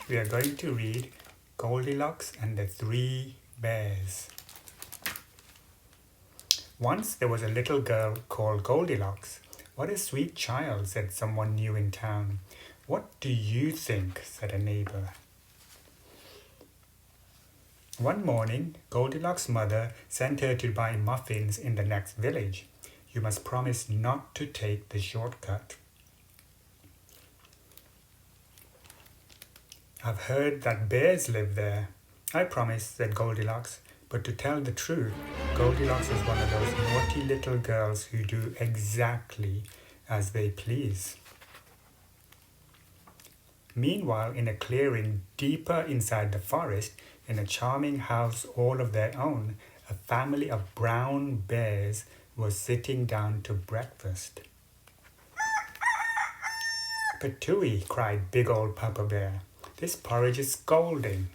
we are going to read Goldilocks and the Three Bears. Once there was a little girl called Goldilocks. What a sweet child, said someone new in town. What do you think, said a neighbor. One morning, Goldilocks' mother sent her to buy muffins in the next village. You must promise not to take the shortcut. I've heard that bears live there. I promise, said Goldilocks, but to tell the truth, Goldilocks was one of those naughty little girls who do exactly as they please. Meanwhile, in a clearing deeper inside the forest, in a charming house all of their own, a family of brown bears was sitting down to breakfast. Patooey, cried big old Papa Bear, this porridge is scalding.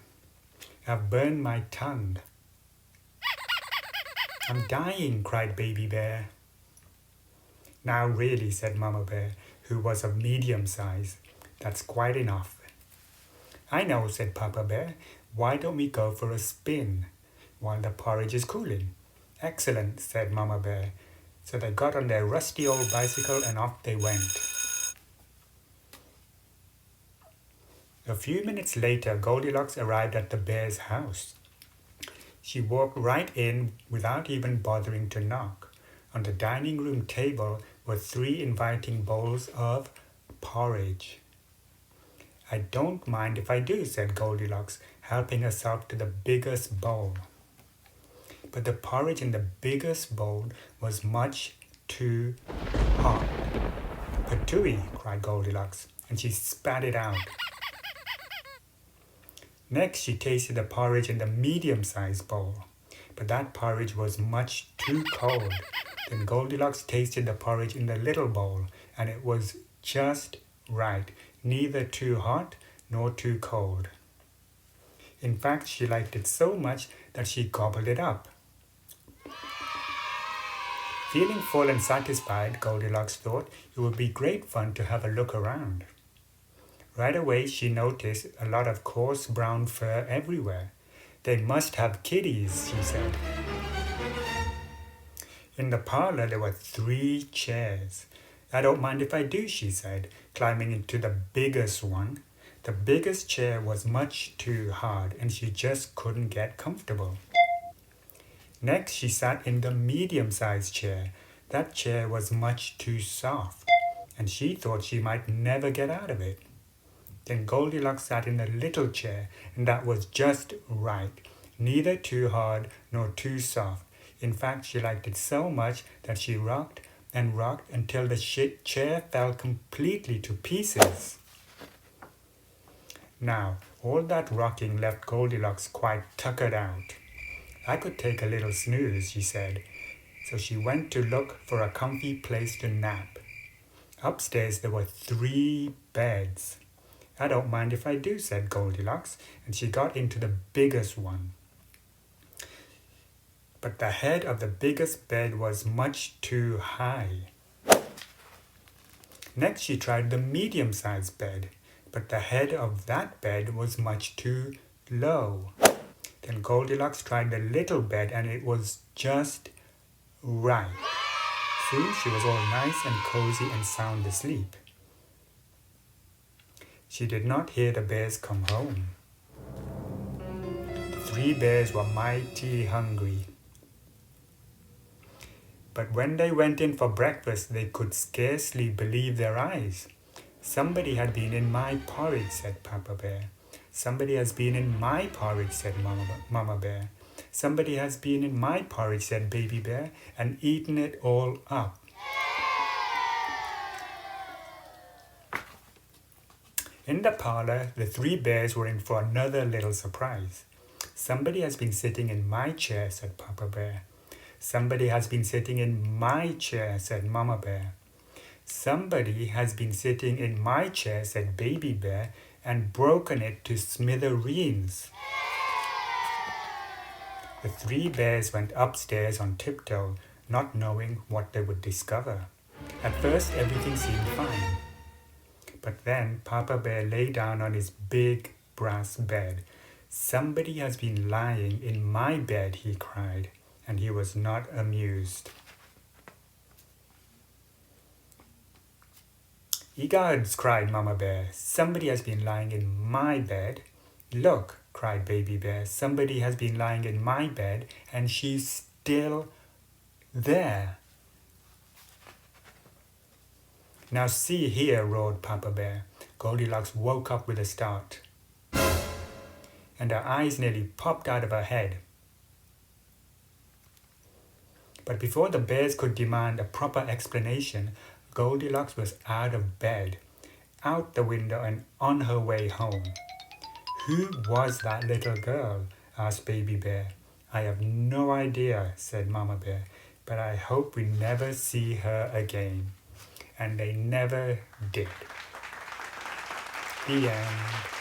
I've burned my tongue. I'm dying, cried Baby Bear. Now really, said Mama Bear, who was of medium size, that's quite enough. I know, said Papa Bear. Why don't we go for a spin while the porridge is cooling? Excellent, said Mama Bear. So they got on their rusty old bicycle and off they went. A few minutes later, Goldilocks arrived at the bear's house. She walked right in without even bothering to knock. On the dining room table were 3 inviting bowls of porridge. I don't mind if I do, said Goldilocks, helping herself to the biggest bowl. But the porridge in the biggest bowl was much too hot. Patooey, cried Goldilocks, and she spat it out. Next, she tasted the porridge in the medium-sized bowl, but that porridge was much too cold. Then Goldilocks tasted the porridge in the little bowl, and it was just right, neither too hot nor too cold. In fact, she liked it so much that she gobbled it up. Feeling full and satisfied, Goldilocks thought it would be great fun to have a look around. Right away, she noticed a lot of coarse brown fur everywhere. They must have kitties, she said. In the parlor, there were 3 chairs. I don't mind if I do, she said, climbing into the biggest one. The biggest chair was much too hard, and she just couldn't get comfortable. Next, she sat in the medium-sized chair. That chair was much too soft, and she thought she might never get out of it. Then Goldilocks sat in a little chair, and that was just right, neither too hard nor too soft. In fact, she liked it so much that she rocked and rocked until the chair fell completely to pieces. Now, all that rocking left Goldilocks quite tuckered out. I could take a little snooze, she said. So she went to look for a comfy place to nap. Upstairs there were 3 beds. I don't mind if I do, said Goldilocks, and she got into the biggest one. But the head of the biggest bed was much too high. Next she tried the medium-sized bed, but the head of that bed was much too low. Then Goldilocks tried the little bed, and it was just right. Soon she was all nice and cozy and sound asleep. She did not hear the bears come home. The 3 bears were mighty hungry. But when they went in for breakfast, they could scarcely believe their eyes. Somebody had been in my porridge, said Papa Bear. Somebody has been in my porridge, said Mama Bear. Somebody has been in my porridge, said Baby Bear, and eaten it all up. In the parlor, the 3 bears were in for another little surprise. Somebody has been sitting in my chair, said Papa Bear. Somebody has been sitting in my chair, said Mama Bear. Somebody has been sitting in my chair, said Baby Bear, and broken it to smithereens. The 3 bears went upstairs on tiptoe, not knowing what they would discover. At first, everything seemed fine. But then Papa Bear lay down on his big brass bed. Somebody has been lying in my bed, he cried, and he was not amused. Egods, cried Mama Bear, somebody has been lying in my bed. Look, cried Baby Bear, somebody has been lying in my bed, and she's still there. Now see here, roared Papa Bear. Goldilocks woke up with a start, and her eyes nearly popped out of her head. But before the bears could demand a proper explanation, Goldilocks was out of bed, out the window, and on her way home. Who was that little girl? Asked Baby Bear. I have no idea, said Mama Bear, but I hope we never see her again. And they never did. The end.